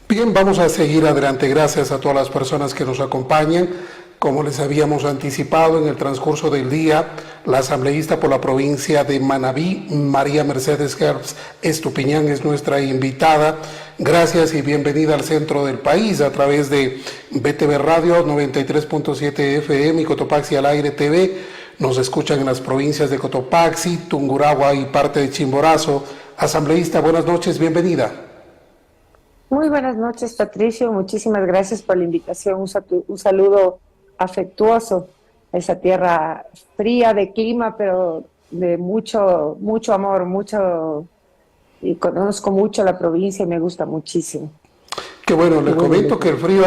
Bien, vamos a seguir adelante. Gracias a todas las personas que nos acompañan. Como les habíamos anticipado en el transcurso del día, la asambleísta por la provincia de Manabí, María Mercedes Herbst Estupiñán, es nuestra invitada. Gracias y bienvenida al centro del país a través de BTV Radio 93.7 FM y Cotopaxi al Aire TV. Nos escuchan en las provincias de Cotopaxi, Tungurahua y parte de Chimborazo. Asambleísta, buenas noches, bienvenida. Muy buenas noches, Patricio. Muchísimas gracias por la invitación. Un saludo afectuoso a esa tierra fría de clima, pero de mucho amor, y conozco mucho la provincia y me gusta muchísimo. Qué bueno, le comento que el frío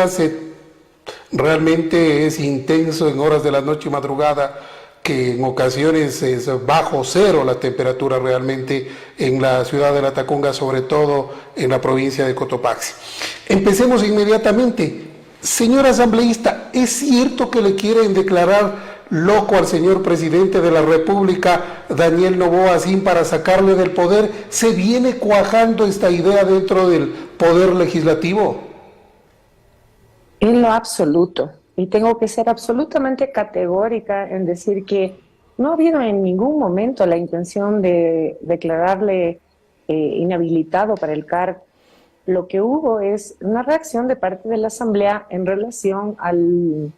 realmente es intenso en horas de la noche y madrugada, que en ocasiones es bajo cero la temperatura realmente en la ciudad de La Tacunga, sobre todo en la provincia de Cotopaxi. Empecemos inmediatamente. Señor asambleísta, ¿es cierto que le quieren declarar loco al señor presidente de la República, Daniel Noboa Sim, para sacarle del poder? ¿Se viene cuajando esta idea dentro del poder legislativo? En lo absoluto. Y tengo que ser absolutamente categórica en decir que no ha habido en ningún momento la intención de declararle inhabilitado para el cargo. Lo que hubo es una reacción de parte de la Asamblea en relación al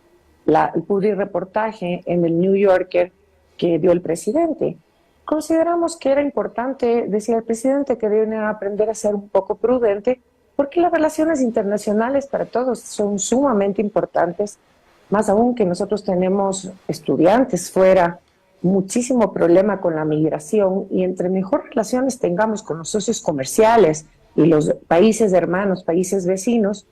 publireportaje en el New Yorker que dio el presidente. Consideramos que era importante, decía el presidente, que deben aprender a ser un poco prudente, porque las relaciones internacionales para todos son sumamente importantes, más aún que nosotros tenemos estudiantes fuera, muchísimo problema con la migración, y entre mejor relaciones tengamos con los socios comerciales y los países hermanos, países vecinos,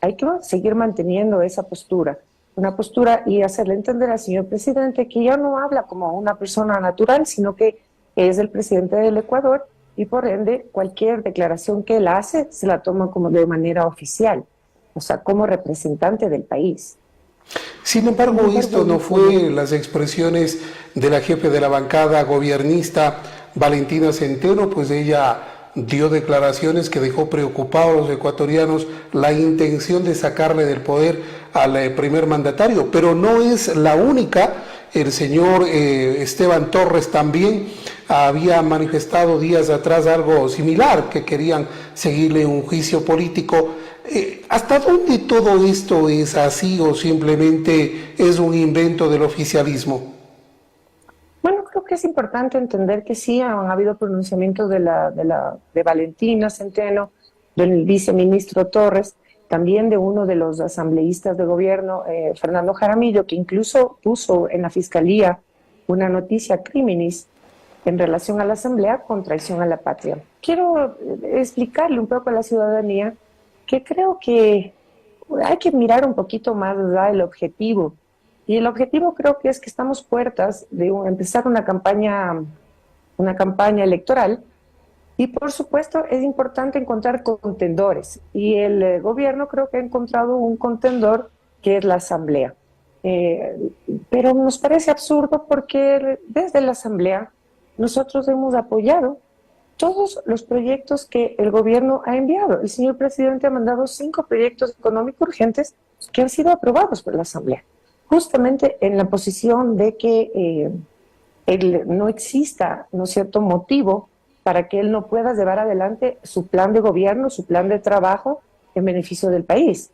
hay que seguir manteniendo esa postura, una postura, y hacerle entender al señor presidente que ya no habla como una persona natural, sino que es el presidente del Ecuador, y por ende cualquier declaración que él hace se la toma como de manera oficial, o sea, como representante del país. Sin embargo, esto no fue las expresiones de la jefe de la bancada gobiernista, Valentina Centeno, pues ella dio declaraciones que dejó preocupados a los ecuatorianos, la intención de sacarle del poder al primer mandatario, pero no es la única. El señor Esteban Torres también había manifestado días atrás algo similar, que querían seguirle un juicio político. ¿Hasta dónde todo esto es así o simplemente es un invento del oficialismo? Bueno, creo que es importante entender que sí han habido pronunciamientos de Valentina Centeno, del viceministro Torres, también de uno de los asambleístas de gobierno, Fernando Jaramillo, que incluso puso en la fiscalía una noticia criminis en relación a la asamblea con traición a la patria. Quiero explicarle un poco a la ciudadanía que creo que hay que mirar un poquito más allá del objetivo. Y el objetivo creo que es que estamos puertas de empezar una campaña electoral, y por supuesto es importante encontrar contendores, y el gobierno creo que ha encontrado un contendor que es la asamblea. Pero nos parece absurdo porque desde la asamblea nosotros hemos apoyado todos los proyectos que el gobierno ha enviado. El señor presidente ha mandado 5 proyectos económicos urgentes que han sido aprobados por la asamblea, justamente en la posición de que no exista, ¿no es cierto?, motivo para que él no pueda llevar adelante su plan de gobierno, su plan de trabajo en beneficio del país.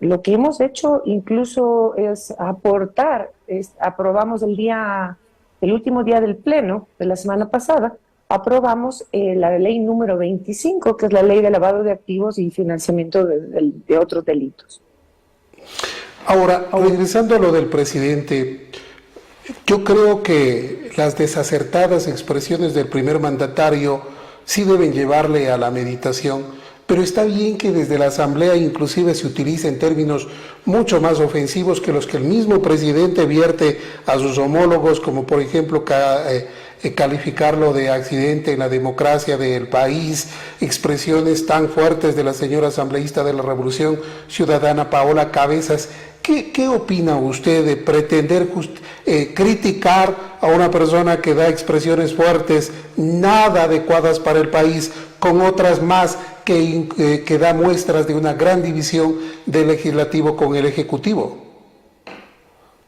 Lo que hemos hecho incluso es aportar, aprobamos el último día del pleno de la semana pasada, aprobamos la ley número 25, que es la ley de lavado de activos y financiamiento de otros delitos. Ahora, regresando a lo del presidente, yo creo que las desacertadas expresiones del primer mandatario sí deben llevarle a la meditación, pero está bien que desde la Asamblea inclusive se utilicen términos mucho más ofensivos que los que el mismo presidente vierte a sus homólogos, como por ejemplo calificarlo de accidente en la democracia del país, expresiones tan fuertes de la señora asambleísta de la Revolución Ciudadana, Paola Cabezas. ¿Qué opina usted de pretender criticar a una persona que da expresiones fuertes, nada adecuadas para el país, con otras más que da muestras de una gran división del legislativo con el ejecutivo.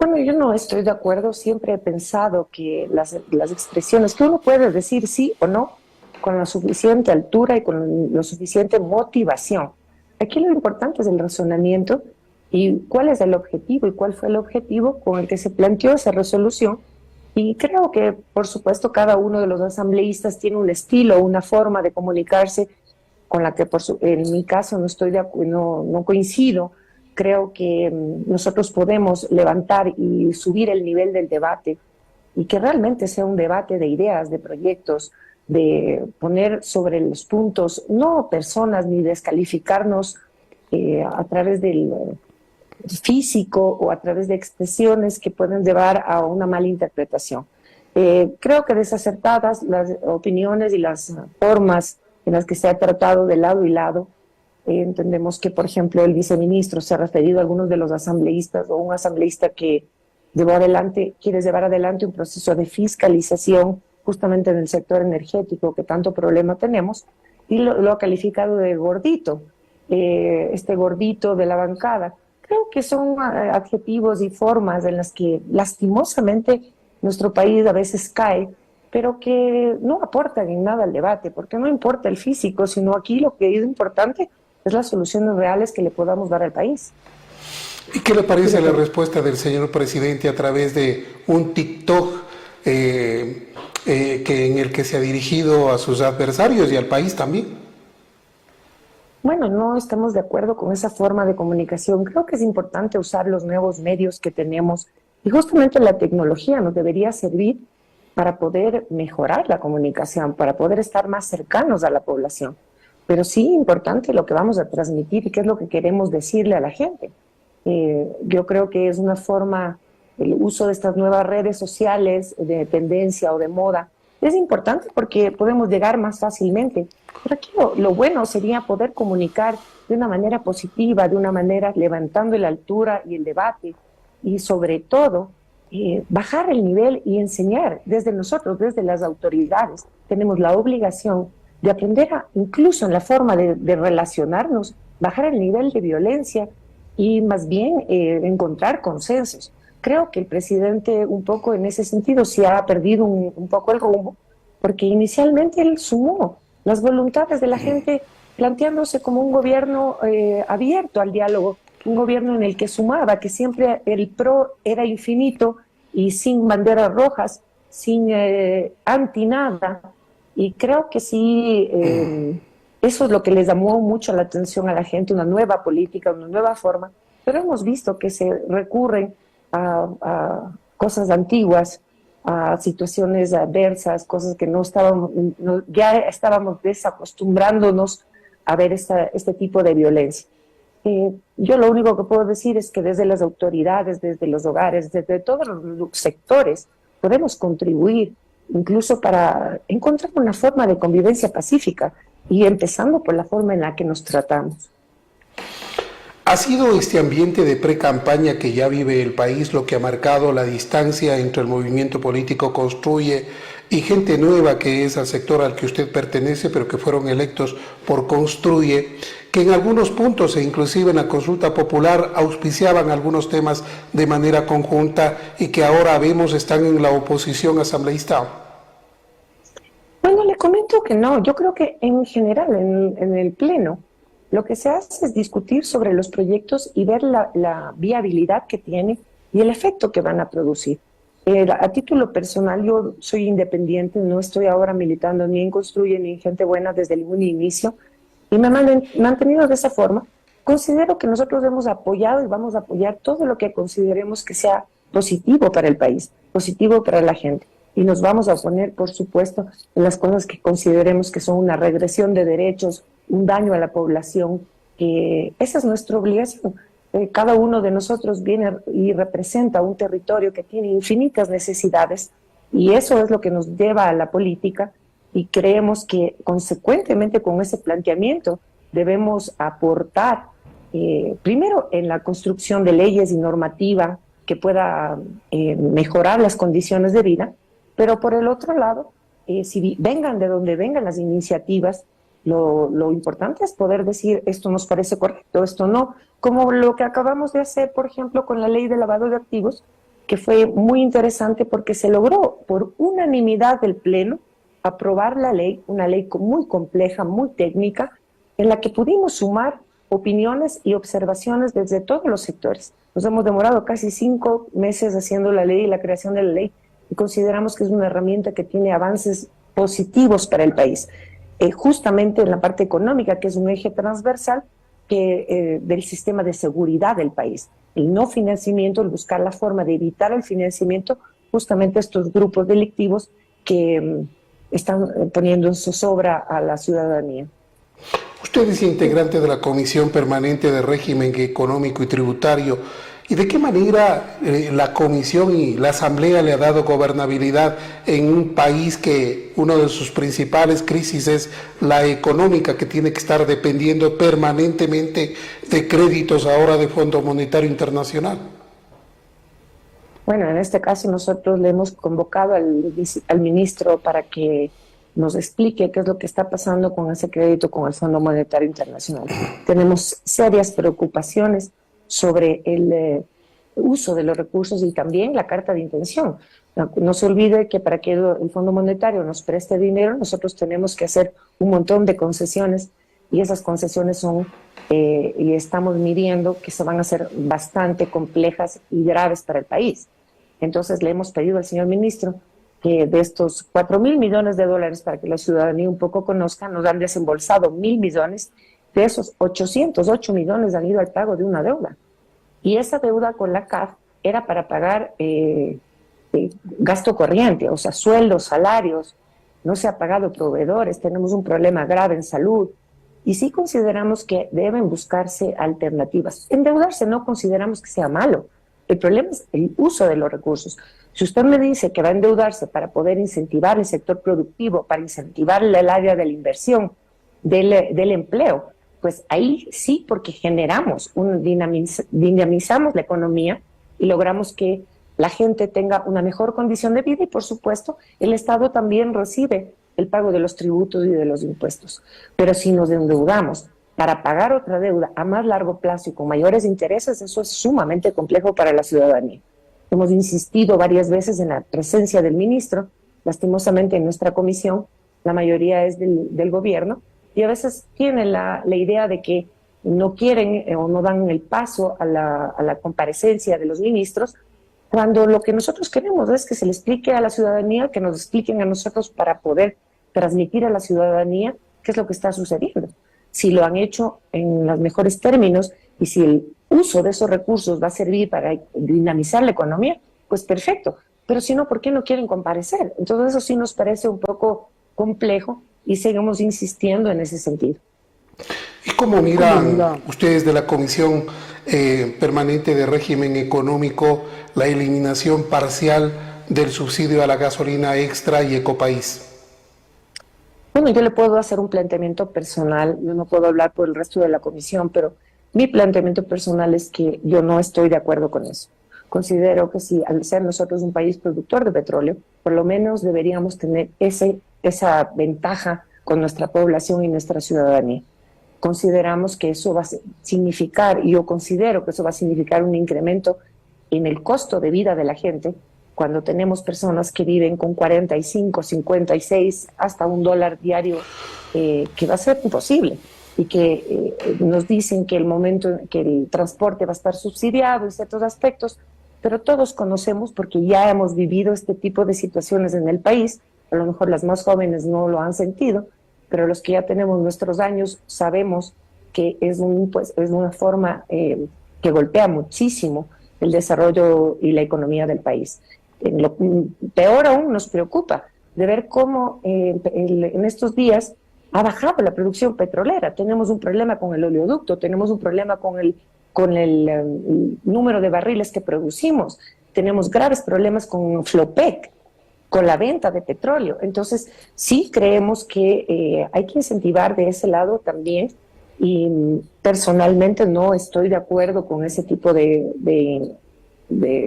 Bueno, yo no estoy de acuerdo. Siempre he pensado que las expresiones, que uno puede decir sí o no con la suficiente altura y con la suficiente motivación. Aquí lo importante es el razonamiento y cuál es el objetivo y cuál fue el objetivo con el que se planteó esa resolución. Y creo que, por supuesto, cada uno de los asambleístas tiene un estilo, una forma de comunicarse con la que, en mi caso, no coincido. Creo que nosotros podemos levantar y subir el nivel del debate y que realmente sea un debate de ideas, de proyectos, de poner sobre los puntos, no personas ni descalificarnos a través del físico o a través de expresiones que pueden llevar a una mala interpretación. Creo que desacertadas las opiniones y las formas en las que se ha tratado de lado y lado. Entendemos que, por ejemplo, el viceministro se ha referido a algunos de los asambleístas o un asambleísta que quiere llevar adelante un proceso de fiscalización justamente en el sector energético que tanto problema tenemos, y lo ha calificado de gordito, este gordito de la bancada. Creo que son adjetivos y formas en las que lastimosamente nuestro país a veces cae, pero que no aportan en nada al debate, porque no importa el físico, sino aquí lo que es importante es las soluciones reales que le podamos dar al país. ¿Y qué le parece la respuesta del señor presidente a través de un TikTok en el que se ha dirigido a sus adversarios y al país también? Bueno, no estamos de acuerdo con esa forma de comunicación. Creo que es importante usar los nuevos medios que tenemos y justamente la tecnología nos debería servir para poder mejorar la comunicación, para poder estar más cercanos a la población. Pero sí importante lo que vamos a transmitir y qué es lo que queremos decirle a la gente. Yo creo que es una forma, el uso de estas nuevas redes sociales de tendencia o de moda, es importante porque podemos llegar más fácilmente. Pero aquí lo bueno sería poder comunicar de una manera positiva, de una manera levantando la altura y el debate y sobre todo bajar el nivel y enseñar desde nosotros, desde las autoridades. Tenemos la obligación de aprender incluso en la forma de relacionarnos, bajar el nivel de violencia y más bien encontrar consensos. Creo que el presidente un poco en ese sentido sí ha perdido un poco el rumbo, porque inicialmente él sumó las voluntades de la gente planteándose como un gobierno abierto al diálogo, un gobierno en el que sumaba, que siempre el PRO era infinito y sin banderas rojas, sin anti nada. Y creo que sí, eso es lo que les llamó mucho la atención a la gente, una nueva política, una nueva forma, pero hemos visto que se recurren a cosas antiguas, a situaciones adversas, cosas que ya estábamos desacostumbrándonos a ver este tipo de violencia. Yo lo único que puedo decir es que desde las autoridades, desde los hogares, desde todos los sectores, podemos contribuir incluso para encontrar una forma de convivencia pacífica y empezando por la forma en la que nos tratamos. ¿Ha sido este ambiente de pre-campaña que ya vive el país lo que ha marcado la distancia entre el movimiento político Construye y gente nueva que es al sector al que usted pertenece, pero que fueron electos por Construye, que en algunos puntos e inclusive en la consulta popular auspiciaban algunos temas de manera conjunta y que ahora vemos están en la oposición asambleísta? Bueno, le comento que no. Yo creo que en general, en el Pleno, lo que se hace es discutir sobre los proyectos y ver la viabilidad que tiene y el efecto que van a producir. A título personal, yo soy independiente, no estoy ahora militando ni en Construye ni en Gente Buena desde el inicio, y me he mantenido de esa forma. Considero que nosotros hemos apoyado y vamos a apoyar todo lo que consideremos que sea positivo para el país, positivo para la gente. Y nos vamos a oponer, por supuesto, en las cosas que consideremos que son una regresión de derechos, un daño a la población. Esa es nuestra obligación. Cada uno de nosotros viene y representa un territorio que tiene infinitas necesidades y eso es lo que nos lleva a la política y creemos que consecuentemente con ese planteamiento debemos aportar primero en la construcción de leyes y normativa que pueda mejorar las condiciones de vida, pero por el otro lado, si vengan de donde vengan las iniciativas, Lo importante es poder decir esto nos parece correcto, esto no, como lo que acabamos de hacer, por ejemplo, con la ley de lavado de activos, que fue muy interesante porque se logró por unanimidad del Pleno aprobar la ley, una ley muy compleja, muy técnica, en la que pudimos sumar opiniones y observaciones desde todos los sectores. Nos hemos demorado casi 5 meses haciendo la ley y la creación de la ley, y consideramos que es una herramienta que tiene avances positivos para el país. Justamente en la parte económica, que es un eje transversal del sistema de seguridad del país. El no financiamiento, el buscar la forma de evitar el financiamiento, justamente estos grupos delictivos que están poniendo en zozobra a la ciudadanía. Usted es integrante de la Comisión Permanente de Régimen Económico y Tributario. ¿Y de qué manera la Comisión y la Asamblea le ha dado gobernabilidad en un país que una de sus principales crisis es la económica, que tiene que estar dependiendo permanentemente de créditos ahora de Fondo Monetario Internacional? Bueno, en este caso nosotros le hemos convocado al ministro para que nos explique qué es lo que está pasando con ese crédito con el Fondo Monetario Internacional. Tenemos serias preocupaciones sobre el uso de los recursos y también la carta de intención. No se olvide que para que el Fondo Monetario nos preste dinero, nosotros tenemos que hacer un montón de concesiones, y esas concesiones son, y estamos midiendo que se van a hacer bastante complejas y graves para el país. Entonces le hemos pedido al señor ministro que de estos 4.000 millones de dólares, para que la ciudadanía un poco conozca, nos han desembolsado 1.000 millones, de esos 808 millones han ido al pago de una deuda. Y esa deuda con la CAF era para pagar gasto corriente, o sea, sueldos, salarios, no se ha pagado proveedores, tenemos un problema grave en salud, y sí consideramos que deben buscarse alternativas. Endeudarse no consideramos que sea malo, el problema es el uso de los recursos. Si usted me dice que va a endeudarse para poder incentivar el sector productivo, para incentivar el área de la inversión, del empleo, pues ahí sí, porque generamos, dinamizamos la economía y logramos que la gente tenga una mejor condición de vida, y por supuesto el Estado también recibe el pago de los tributos y de los impuestos. Pero si nos endeudamos para pagar otra deuda a más largo plazo y con mayores intereses, eso es sumamente complejo para la ciudadanía. Hemos insistido varias veces en la presencia del ministro, lastimosamente en nuestra comisión la mayoría es del gobierno, y a veces tienen la idea de que no quieren o no dan el paso a la comparecencia de los ministros, cuando lo que nosotros queremos es que se le explique a la ciudadanía, que nos expliquen a nosotros para poder transmitir a la ciudadanía qué es lo que está sucediendo. Si lo han hecho en los mejores términos y si el uso de esos recursos va a servir para dinamizar la economía, pues perfecto. Pero si no, ¿por qué no quieren comparecer? Entonces eso sí nos parece un poco complejo y seguimos insistiendo en ese sentido. ¿Y cómo miran ustedes de la Comisión Permanente de Régimen Económico la eliminación parcial del subsidio a la gasolina extra y Ecopaís? Bueno, yo le puedo hacer un planteamiento personal, yo no puedo hablar por el resto de la comisión, pero mi planteamiento personal es que yo no estoy de acuerdo con eso. Considero que si al ser nosotros un país productor de petróleo, por lo menos deberíamos tener esa ventaja con nuestra población y nuestra ciudadanía. Consideramos que eso va a significar, y yo considero que eso va a significar un incremento en el costo de vida de la gente, cuando tenemos personas que viven con 45, 56, hasta $1 diario, que va a ser imposible, y que nos dicen que el momento en que el transporte va a estar subsidiado en ciertos aspectos, pero todos conocemos, porque ya hemos vivido este tipo de situaciones en el país, a lo mejor las más jóvenes no lo han sentido, pero los que ya tenemos nuestros años sabemos que es una forma que golpea muchísimo el desarrollo y la economía del país. Lo peor aún nos preocupa de ver cómo en estos días ha bajado la producción petrolera. Tenemos un problema con el oleoducto, tenemos un problema con el número de barriles que producimos, tenemos graves problemas con Flopec, con la venta de petróleo. Entonces, sí creemos que hay que incentivar de ese lado también, y personalmente no estoy de acuerdo con ese tipo de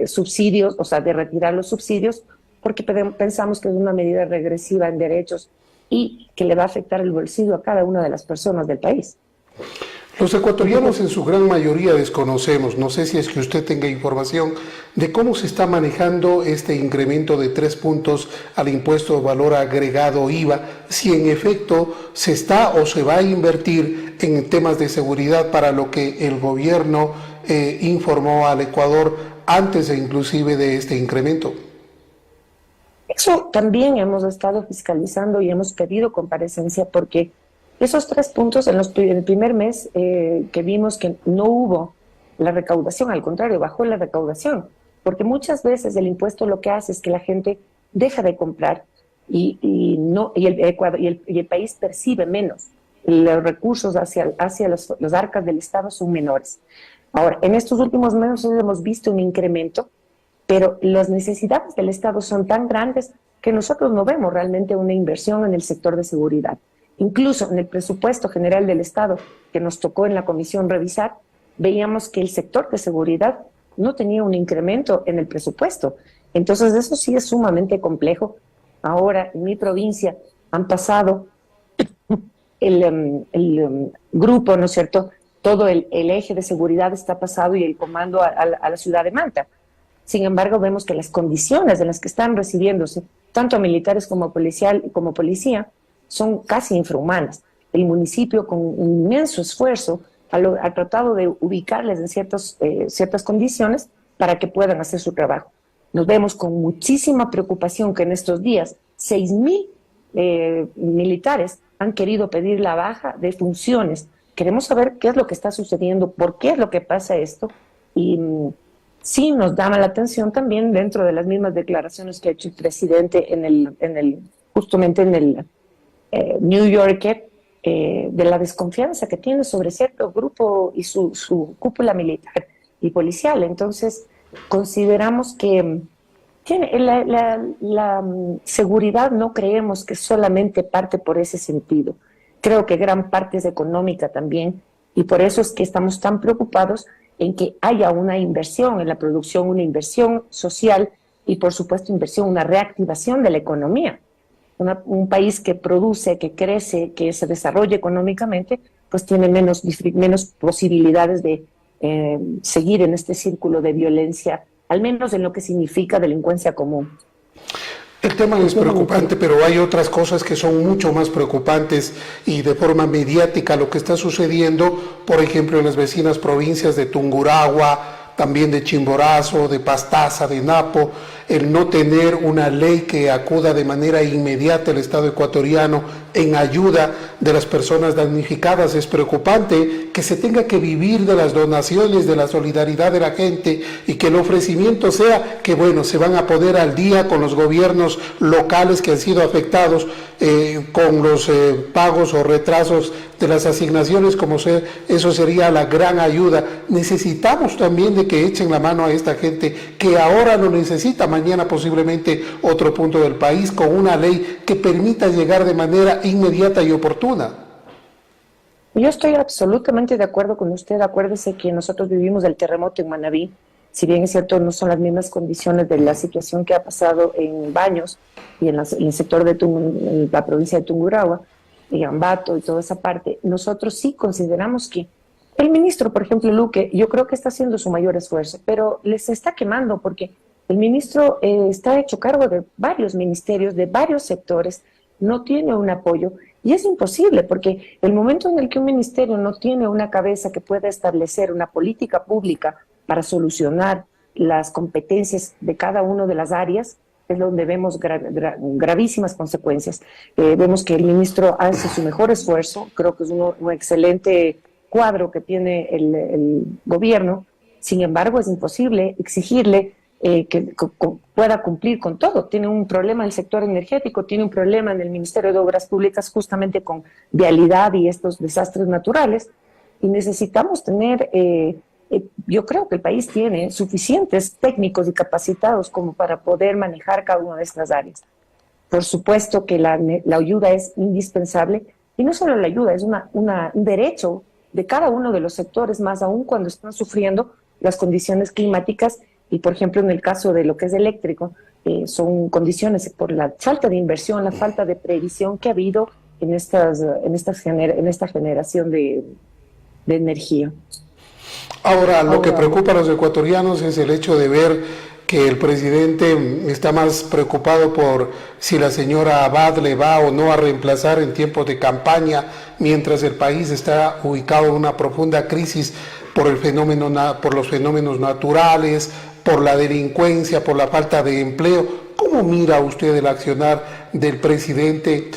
subsidios, o sea, de retirar los subsidios, porque pensamos que es una medida regresiva en derechos y que le va a afectar el bolsillo a cada una de las personas del país. Los ecuatorianos en su gran mayoría desconocemos, no sé si es que usted tenga información de cómo se está manejando este incremento de 3 puntos al impuesto de valor agregado IVA, si en efecto se está o se va a invertir en temas de seguridad para lo que el gobierno informó al Ecuador antes inclusive de este incremento. Eso también hemos estado fiscalizando y hemos pedido comparecencia porque esos 3 puntos en el primer mes que vimos que no hubo la recaudación, al contrario, bajó la recaudación, porque muchas veces el impuesto lo que hace es que la gente deja de comprar y el país percibe menos. Los recursos hacia los arcas del Estado son menores. Ahora, en estos últimos meses hemos visto un incremento, pero las necesidades del Estado son tan grandes que nosotros no vemos realmente una inversión en el sector de seguridad. Incluso en el presupuesto general del Estado que nos tocó en la comisión revisar, veíamos que el sector de seguridad no tenía un incremento en el presupuesto. Entonces eso sí es sumamente complejo. Ahora en mi provincia han pasado el grupo, ¿no es cierto? Todo el eje de seguridad está pasado y el comando a la ciudad de Manta. Sin embargo, vemos que las condiciones en las que están recibiéndose, tanto militares como policía, son casi infrahumanas. El municipio, con un inmenso esfuerzo, ha tratado de ubicarles en ciertas condiciones para que puedan hacer su trabajo. Nos vemos con muchísima preocupación que en estos días 6,000 militares han querido pedir la baja de funciones. Queremos saber qué es lo que está sucediendo, por qué es lo que pasa esto, y sí nos llama la atención también dentro de las mismas declaraciones que ha hecho el presidente justamente en el New Yorker, de la desconfianza que tiene sobre cierto grupo y su cúpula militar y policial. Entonces, consideramos que la seguridad no creemos que solamente parte por ese sentido. Creo que gran parte es económica también, y por eso es que estamos tan preocupados en que haya una inversión en la producción, una inversión social y, por supuesto, una reactivación de la economía. Un país que produce, que crece, que se desarrolla económicamente, pues tiene menos posibilidades de seguir en este círculo de violencia, al menos en lo que significa delincuencia común. El tema es preocupante, pero hay otras cosas que son mucho más preocupantes y de forma mediática lo que está sucediendo, por ejemplo, en las vecinas provincias de Tungurahua, también de Chimborazo, de Pastaza, de Napo, el no tener una ley que acuda de manera inmediata al Estado ecuatoriano en ayuda de las personas damnificadas. Es preocupante que se tenga que vivir de las donaciones, de la solidaridad de la gente, y que el ofrecimiento sea que, bueno, se van a poner al día con los gobiernos locales que han sido afectados con los pagos o retrasos de las asignaciones, eso sería la gran ayuda. Necesitamos también de que echen la mano a esta gente que ahora lo necesita, mañana posiblemente otro punto del país, con una ley que permita llegar de manera inmediata y oportuna. Yo estoy absolutamente de acuerdo con usted. Acuérdese que nosotros vivimos el terremoto en Manabí. Si bien es cierto, no son las mismas condiciones de la situación que ha pasado en Baños y en el sector de en la provincia de Tungurahua, y Ambato y toda esa parte, nosotros sí consideramos que el ministro, por ejemplo, Luque, yo creo que está haciendo su mayor esfuerzo, pero les está quemando porque el ministro está hecho cargo de varios ministerios, de varios sectores, no tiene un apoyo, y es imposible porque el momento en el que un ministerio no tiene una cabeza que pueda establecer una política pública para solucionar las competencias de cada una de las áreas, es donde vemos gravísimas consecuencias. Vemos que el ministro hace su mejor esfuerzo, creo que es un excelente cuadro que tiene el gobierno. Sin embargo, es imposible exigirle que pueda cumplir con todo. Tiene un problema en el sector energético, tiene un problema en el Ministerio de Obras Públicas justamente con vialidad y estos desastres naturales, y necesitamos tener... yo creo que el país tiene suficientes técnicos y capacitados como para poder manejar cada una de estas áreas. Por supuesto que la ayuda es indispensable, y no solo la ayuda, es un derecho de cada uno de los sectores, más aún cuando están sufriendo las condiciones climáticas. Y por ejemplo, en el caso de lo que es eléctrico, son condiciones por la falta de inversión, la falta de previsión que ha habido en esta generación de energía. Ahora, lo que preocupa a los ecuatorianos es el hecho de ver que el presidente está más preocupado por si la señora Abad le va o no a reemplazar en tiempos de campaña, mientras el país está ubicado en una profunda crisis por los fenómenos naturales, por la delincuencia, por la falta de empleo. ¿Cómo mira usted el accionar del presidente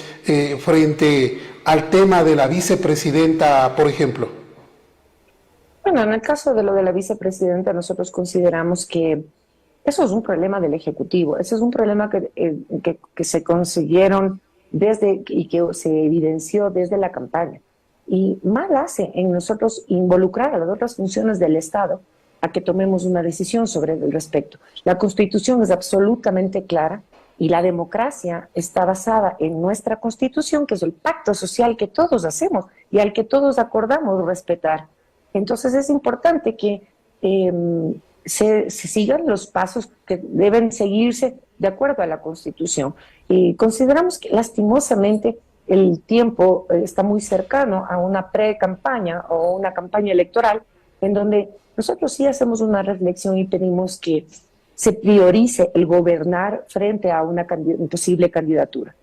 frente al tema de la vicepresidenta, por ejemplo? Bueno, en el caso de lo de la vicepresidenta, nosotros consideramos que eso es un problema del Ejecutivo. Ese es un problema que se consiguieron y que se evidenció desde la campaña. Y mal hace en nosotros involucrar a las otras funciones del Estado a que tomemos una decisión sobre el respecto. La Constitución es absolutamente clara y la democracia está basada en nuestra Constitución, que es el pacto social que todos hacemos y al que todos acordamos respetar. Entonces es importante que se sigan los pasos que deben seguirse de acuerdo a la Constitución. Y consideramos que lastimosamente el tiempo está muy cercano a una pre-campaña o una campaña electoral en donde nosotros sí hacemos una reflexión y pedimos que se priorice el gobernar frente a una posible candidatura.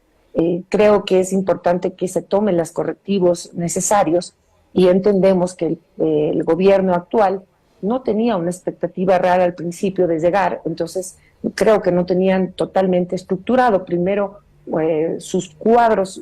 Creo que es importante que se tomen los correctivos necesarios y entendemos que el gobierno actual no tenía una expectativa real al principio de llegar, entonces creo que no tenían totalmente estructurado primero sus cuadros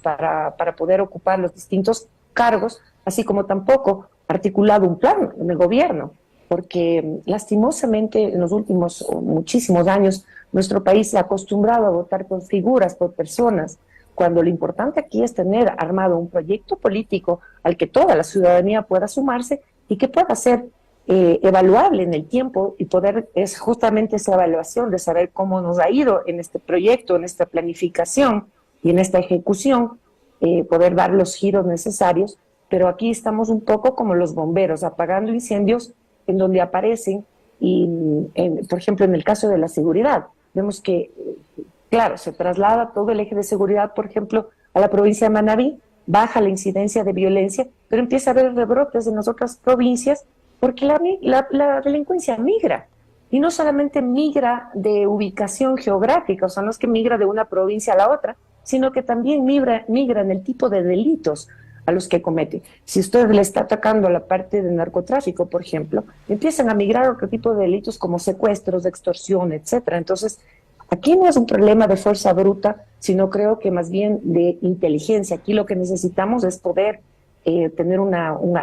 para poder ocupar los distintos cargos, así como tampoco articulado un plan en el gobierno, porque lastimosamente en los últimos muchísimos años nuestro país se ha acostumbrado a votar por figuras, por personas, cuando lo importante aquí es tener armado un proyecto político al que toda la ciudadanía pueda sumarse y que pueda ser evaluable en el tiempo y poder, es justamente esa evaluación de saber cómo nos ha ido en este proyecto, en esta planificación y en esta ejecución, poder dar los giros necesarios, pero aquí estamos un poco como los bomberos, apagando incendios en donde aparecen, por ejemplo, en el caso de la seguridad, vemos que claro, se traslada todo el eje de seguridad, por ejemplo, a la provincia de Manabí, baja la incidencia de violencia, pero empieza a haber rebrotes en las otras provincias porque la delincuencia migra. Y no solamente migra de ubicación geográfica, o sea, no es que migra de una provincia a la otra, sino que también migra en el tipo de delitos a los que comete. Si usted le está atacando a la parte de narcotráfico, por ejemplo, empiezan a migrar a otro tipo de delitos como secuestros, extorsión, etcétera. Entonces, aquí no es un problema de fuerza bruta, sino creo que más bien de inteligencia. Aquí lo que necesitamos es poder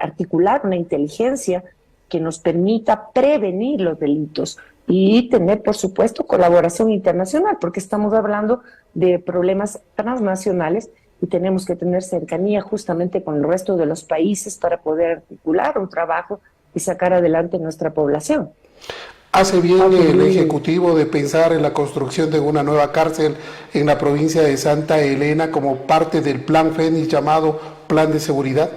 articular una inteligencia que nos permita prevenir los delitos y tener, por supuesto, colaboración internacional, porque estamos hablando de problemas transnacionales y tenemos que tener cercanía justamente con el resto de los países para poder articular un trabajo y sacar adelante nuestra población. ¿Hace bien el Ejecutivo de pensar en la construcción de una nueva cárcel en la provincia de Santa Elena como parte del Plan Fénix llamado Plan de Seguridad?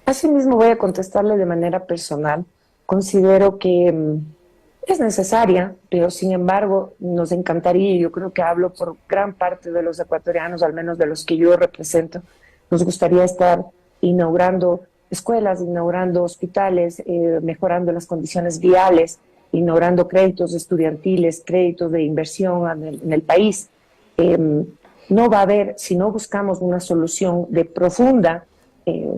Asimismo voy a contestarle de manera personal. Considero que es necesaria, pero sin embargo nos encantaría, y yo creo que hablo por gran parte de los ecuatorianos, al menos de los que yo represento, nos gustaría estar inaugurando escuelas, inaugurando hospitales, mejorando las condiciones viales, inaugurando créditos estudiantiles, créditos de inversión en el país. No va a haber, si no buscamos una solución de profunda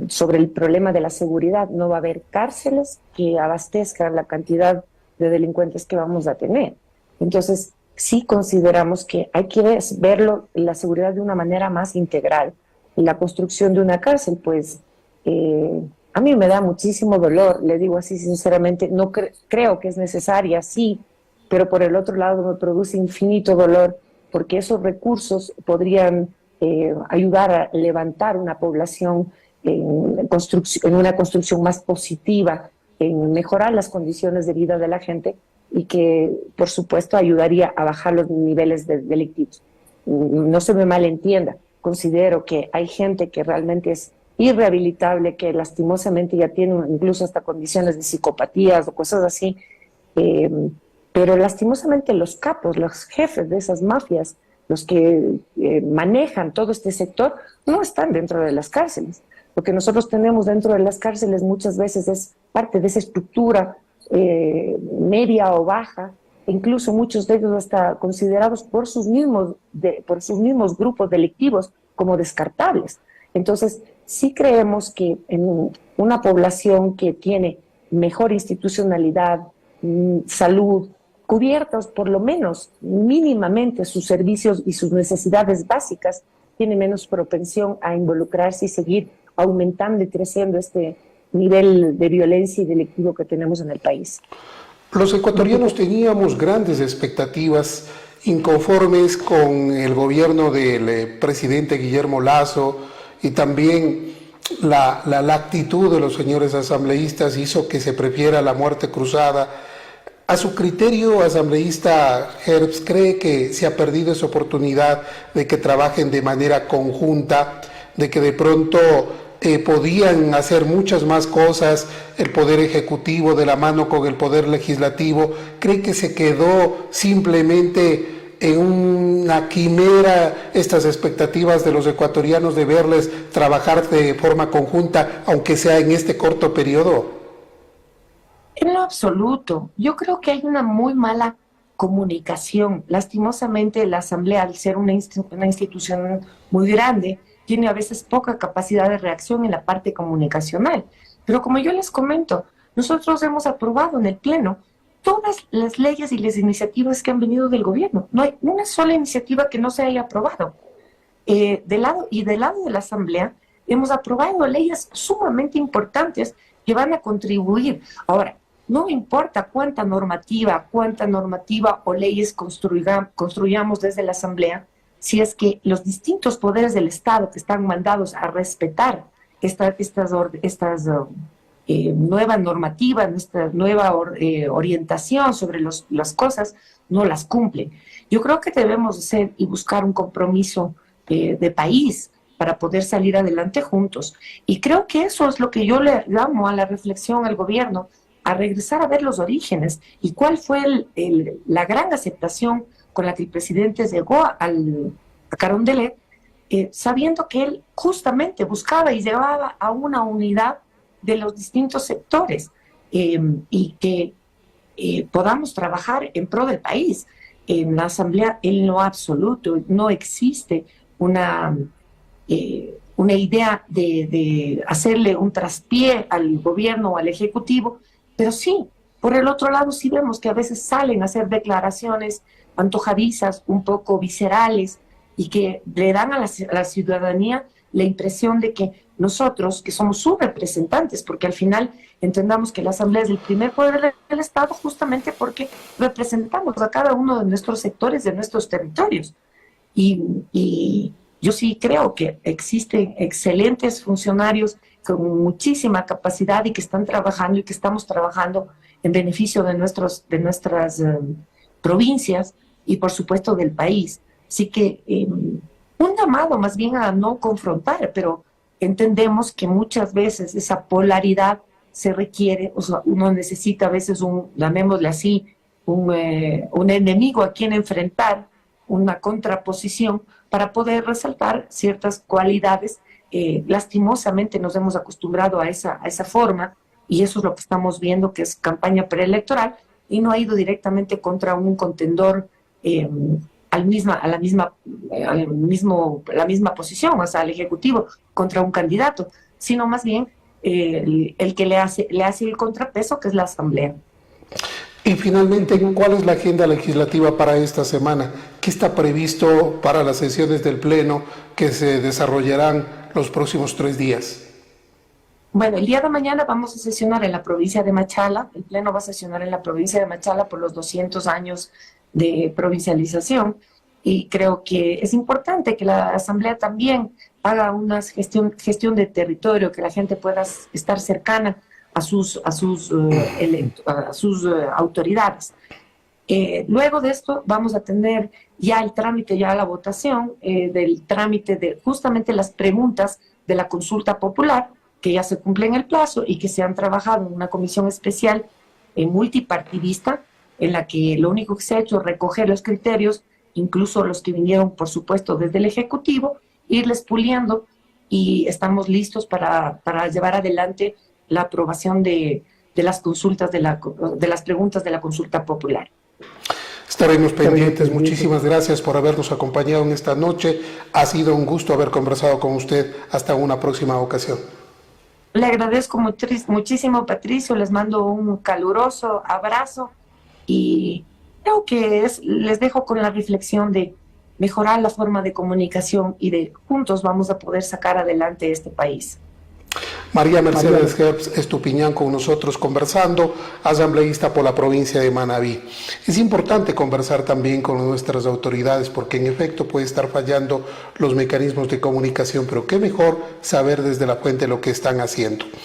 sobre el problema de la seguridad, no va a haber cárceles que abastezcan la cantidad de delincuentes que vamos a tener. Entonces, sí consideramos que hay que verlo, la seguridad de una manera más integral. Y la construcción de una cárcel, pues, a mí me da muchísimo dolor, le digo así sinceramente, no creo que es necesaria, sí, pero por el otro lado me produce infinito dolor, porque esos recursos podrían ayudar a levantar una población en una construcción más positiva, en mejorar las condiciones de vida de la gente y que, por supuesto, ayudaría a bajar los niveles delictivos. No se me malentienda, considero que hay gente que realmente es irrehabilitable, que lastimosamente ya tiene incluso hasta condiciones de psicopatías o cosas así, pero lastimosamente los capos, los jefes de esas mafias, los que manejan todo este sector, no están dentro de las cárceles. Lo que nosotros tenemos dentro de las cárceles muchas veces es parte de esa estructura media o baja, e incluso muchos de ellos hasta considerados por sus mismos grupos delictivos como descartables. Entonces, sí creemos que en una población que tiene mejor institucionalidad, salud, cubiertos por lo menos mínimamente sus servicios y sus necesidades básicas, tiene menos propensión a involucrarse y seguir aumentando y creciendo este nivel de violencia y delictivo que tenemos en el país. Los ecuatorianos teníamos grandes expectativas, inconformes con el gobierno del presidente Guillermo Lasso, y también la actitud de los señores asambleístas hizo que se prefiera la muerte cruzada. A su criterio, asambleísta Herbst, ¿cree que se ha perdido esa oportunidad de que trabajen de manera conjunta, de que de pronto podían hacer muchas más cosas el Poder Ejecutivo de la mano con el Poder Legislativo? ¿Cree que se quedó simplemente en una quimera estas expectativas de los ecuatorianos de verles trabajar de forma conjunta, aunque sea en este corto periodo? En lo absoluto. Yo creo que hay una muy mala comunicación. Lastimosamente, la Asamblea, al ser una institución muy grande, tiene a veces poca capacidad de reacción en la parte comunicacional. Pero como yo les comento, nosotros hemos aprobado en el Pleno todas las leyes y las iniciativas que han venido del gobierno. No hay una sola iniciativa que no se haya aprobado. Del lado de la Asamblea, hemos aprobado leyes sumamente importantes que van a contribuir. Ahora, no importa cuánta normativa o leyes construyamos desde la Asamblea, si es que los distintos poderes del Estado que están mandados a respetar estas nueva normativa, nuestra nueva orientación sobre las cosas, no las cumplen. Yo creo que debemos hacer y buscar un compromiso de país para poder salir adelante juntos. Y creo que eso es lo que yo le llamo a la reflexión al gobierno, a regresar a ver los orígenes y cuál fue la gran aceptación con la que el presidente llegó a Carondelet, sabiendo que él justamente buscaba y llevaba a una unidad de los distintos sectores y que podamos trabajar en pro del país. En la Asamblea, en lo absoluto, no existe una idea de hacerle un traspié al gobierno o al Ejecutivo, pero sí, por el otro lado, sí vemos que a veces salen a hacer declaraciones antojadizas, un poco viscerales, y que le dan a la ciudadanía la impresión de que nosotros, que somos sus representantes, porque al final entendamos que la Asamblea es el primer poder del Estado justamente porque representamos a cada uno de nuestros sectores, de nuestros territorios. Y yo sí creo que existen excelentes funcionarios con muchísima capacidad y que están trabajando y que estamos trabajando en beneficio de nuestras provincias y por supuesto del país. Así que un llamado más bien a no confrontar, pero entendemos que muchas veces esa polaridad se requiere, o sea, uno necesita a veces llamémosle así, un enemigo a quien enfrentar, una contraposición para poder resaltar ciertas cualidades. Lastimosamente nos hemos acostumbrado a esa forma y eso es lo que estamos viendo, que es campaña preelectoral y no ha ido directamente contra un contendor la misma posición, o sea, al Ejecutivo contra un candidato, sino más bien el que le hace el contrapeso, que es la Asamblea. Y finalmente, ¿cuál es la agenda legislativa para esta semana? ¿Qué está previsto para las sesiones del Pleno que se desarrollarán los próximos 3 días? Bueno, el día de mañana vamos a sesionar en la provincia de Machala. El Pleno va a sesionar en la provincia de Machala por los 200 años de provincialización. Y creo que es importante que la Asamblea también haga una gestión de territorio, que la gente pueda estar cercana a sus autoridades. Luego de esto vamos a tener ya el trámite, ya la votación del trámite de justamente las preguntas de la consulta popular, que ya se cumple en el plazo y que se han trabajado en una comisión especial multipartidista en la que lo único que se ha hecho es recoger los criterios, incluso los que vinieron, por supuesto, desde el Ejecutivo, irles puliendo y estamos listos para llevar adelante la aprobación de las consultas, de las preguntas de la consulta popular. Estaremos pendientes. Muchísimas gracias por habernos acompañado en esta noche. Ha sido un gusto haber conversado con usted. Hasta una próxima ocasión. Le agradezco muchísimo, Patricio. Les mando un caluroso abrazo y creo que les dejo con la reflexión de mejorar la forma de comunicación y de juntos vamos a poder sacar adelante este país. María Mercedes Herbst Estupiñán con nosotros conversando, asambleísta por la provincia de Manabí. Es importante conversar también con nuestras autoridades porque en efecto puede estar fallando los mecanismos de comunicación, pero qué mejor saber desde la fuente lo que están haciendo.